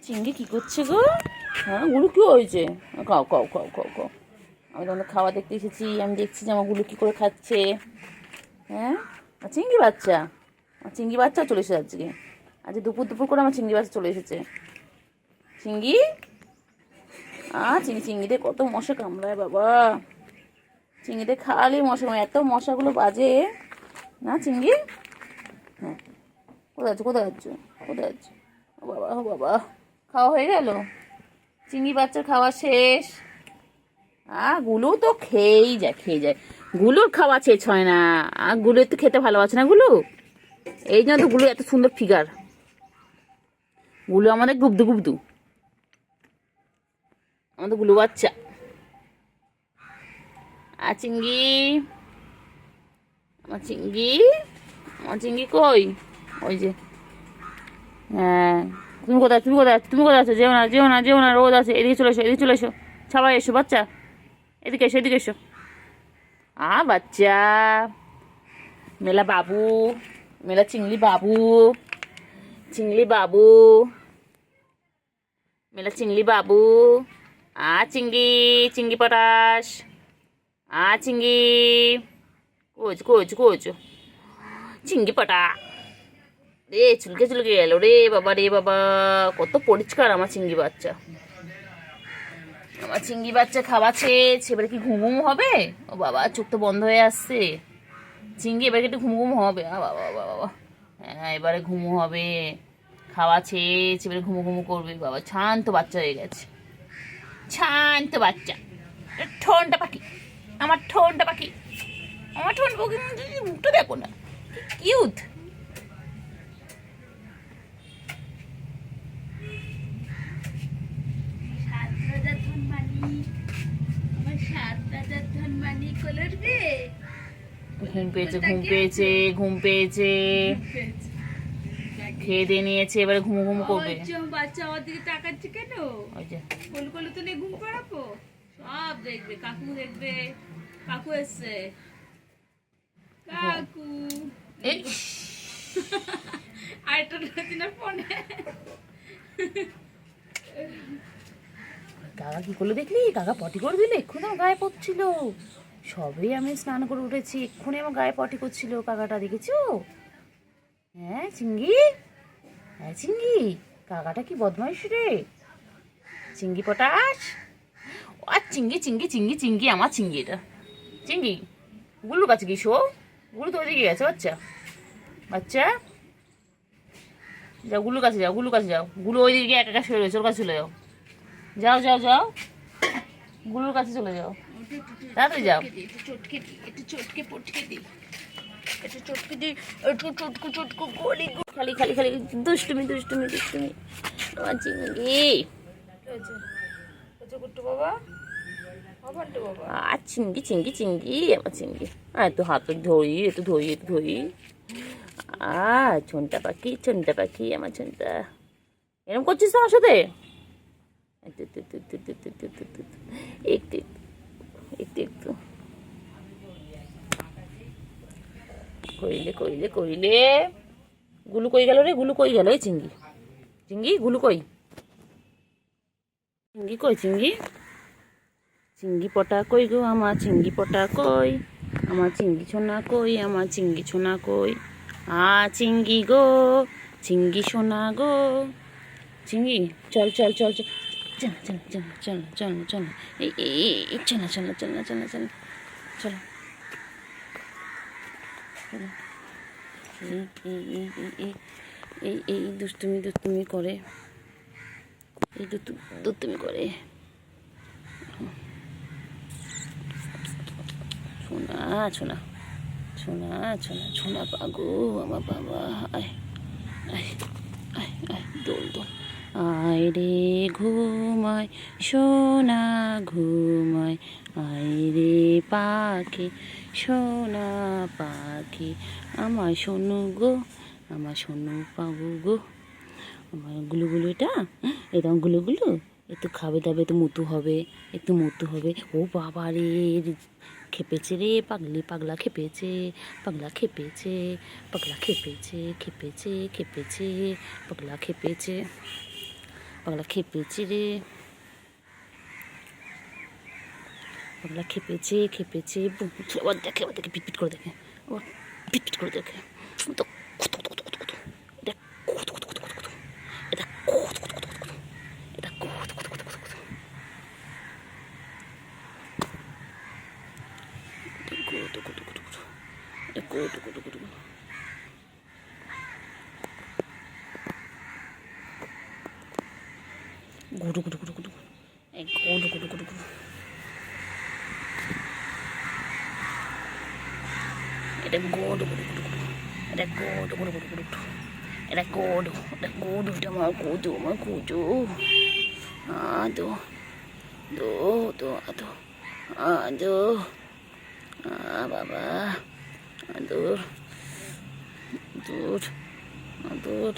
চিংড়ি কি করছে গো? হ্যাঁ, গুলু কি হয়েছে? খাও খাও খাও খাও খাও। আমি তোমাদের খাওয়া দেখতে এসেছি, আমি দেখছি যে আমার গুলু কি করে খাচ্ছে। হ্যাঁ, চিংড়ি বাচ্চা, আমার চিংড়ি বাচ্চা চলে এসেছে আজকে। আজ দুপুর দুপুর করে আমার চিংড়ি বাচ্চা চলে এসেছে। চিংড়ি চিংড়িতে কত মশা কামড়ায় বাবা। চিংড়িতে খালি মশা, এত মশাগুলো বাজে না চিংড়ি। হ্যাঁ, কোথায় আছো কোথায় আছো কোথায় আছো? ও বাবা ও বাবা, খাওয়া হয়ে গেল? চিংড়ি বাচ্চার খাওয়া শেষ। গুলো তো খেয়েই যায়। গুলোর খাওয়া শেষ হয় না। গুলো তো খেতে ভালোবাসে না গুলো, এই জন্য তো গুলো এত সুন্দর ফিগার। গুলো আমাদের গুবদু গুবদু, আমাদের গুলো বাচ্চা। চিংড়ি, আমার চিংড়ি, আমার চিংড়ি কই? ওই যে, হ্যাঁ, তুমি কোথায় তুমি কোথায় তুমি কোথায় আছো? যেও না যেও না যেও না, রোদ আছে। এদিকে চলে এসো, এদিকে চলে এসো, সবাই এসো বাচ্চা, এদিকে এসো এদিকে এসো। বাচ্চা, মেলা বাবু, মেলা চিংড়ি বাবু, চিংড়ি বাবু, মেলা চিংড়ি বাবু। চিংড়ি, চিংড়ি পটাশ। চিংড়ি, কোচ কোচ কোচ, চিংড়ি পটা। রে চুলকে চুলকে গেল রে বাবা, রে বাবা, কত পরিষ্কার আমার চিংড়ি বাচ্চা। আমার চিংড়ি বাচ্চা খাওয়া শেষ। এবারে কি ঘুম ঘুম হবে? ও বাবা, চোখ তো বন্ধ হয়ে আসছে। চিংড়ি এবারে একটু ঘুম ঘুম হবে। বাবা বাবা বাবা, হ্যাঁ এবারে ঘুমু হবে। খাওয়া শেষ, এবারে ঘুমু ঘুমু করবে। বাবা শান্ত বাচ্চা হয়ে গেছে, শান্ত বাচ্চা। ঠোনটা পাখি, আমার ঠোনটা পাখি, আমার ঠোন পাখি। মুখটা দেখো না, কিউট। ঘুম পেয়েছে ঘুম পেয়েছে ঘুম পেয়েছে, খেয়ে দিয়ে নিয়েছে, এবারে ঘুমু ঘুমু করবে। বাচ্চা আমার দিকে তাকাচ্ছে কেন? কোল কোলে তো নিয়ে ঘুম পাড়াবো, সব দেখবে। কাকু দেখবে, কাকু এসছে, কাকু। আরেকটা রয়েছে না ফোনে। কাকা কি করলো দেখলি? কাকা পটি করে দিলে, এক্ষুনি আমার গায়ে পড়ছিল। সবই আমি স্নান করে উঠেছি, এক্ষুনি আমার গায়ে পটি করছিল কাকাটা, দেখেছো? হ্যাঁ চিংড়ি, হ্যাঁ চিংড়ি, কাকাটা কি বদমাইশ রে। চিংড়ি পটাশ, চিংড়ি চিংড়ি চিংড়ি চিংড়ি, আমার চিংড়ি এটা। চিংড়ি, গুলুর কাছে কি শো? গুলু তো ওইদিকে গেছে বাচ্চা, বাচ্চা যাও গুলুর কাছে যাও, গুলুর কাছে যাও। গুলু ওইদিকে একা একা শুয়ে রয়েছে, ওর কাছে চলে যাও। যাও যাও যাও, গুলুর কাছে চলে যাও, তাড়াতাড়ি যাও। চটকে দি, একটু চটকে পটকে দি, একটু চটকে দি, একটু চটকু চটকু করি। খালি খালি খালি দুষ্টুমি দুষ্টুমি দুষ্টুমি, আমার চিংড়ি। গুট্টু বাবা, বাবান্টু বাবা। চিংড়ি চিংড়ি চিংড়ি, আমার চিংড়ি। একটু হাত ধরি, একটু ধরি, একটু ধরি। ঝন্টা পাখি আমার ঝন্টা। এরকম করছিস আমার সাথে? একটু একটু একটু একটু একটু একটু একটু একটু একটু একটু কইলে কইলে কইলে। গুলু কই গেল রে? গুলু কই গেল? এই চিংড়ি, চিংড়ি গুলু কই? চিংড়ি কই? চিংড়ি, চিংড়ি পটা কই গো আমার চিংড়ি পটা কই? আমার চিংড়ি ছোনা কই? আমার চিংড়ি ছোনা কই? চিংড়ি গো, চিংড়ি সোনা গো। চিংড়ি চল চল চল চল, চল চল চল চল চল চল, এই চল চল চল চল চল চল। এই দুষ্টুমি দুষ্টুমি করে, এই দুষ্টুমি করে। সোনা সোনা সোনা সোনা সোনা পাগো আমার বাবা। আয় আয় আয় আয়, দোল দোল। আয় রে ঘুমায় সোনা ঘুমায়, আয় রে পাখি সোনা পাখি, আমার সোনু গো, আমার সোনু পাগু গো। আমার গুলু গুলু, এটা গুলু গুলু। একটু খাবে দাবে তো মুতু হবে, একটু মুতু হবে। ও বাবা রে, খেপেছে রে পাগলি, পাগলা খেপেছে, পাগলা খেপেছে, পাগলা খেপেছে, খেপেছে খেপেছে, পাগলা খেপেছে। পাগলা খেপেছে রে, পাগলা খেপেছে খেপেছে। আবার দেখে, আবার দেখে, পিটপিট করে দেখে, আবার পিটপিট করে দেখে। তো কত কত কত কত, এটা কত কত কত কত কত, এটা কত কত কত কত, এটা কত কত কত কত কত, কত কত কত কত, এটা কত কত কত কত। গুডু গুডু গুডু গুডু, এই গুডু গুডু গুডু গুডু, এটা গুডু গুডু গুডু গুডু, এটা গুডু গুডু গুডু গুডু, এটা গুডু, এটা গুডু, এটা আমার গুডু, আমার গুডু। আদো দো দো আদো, আদো, বাবা, আদর, দূর, আদর।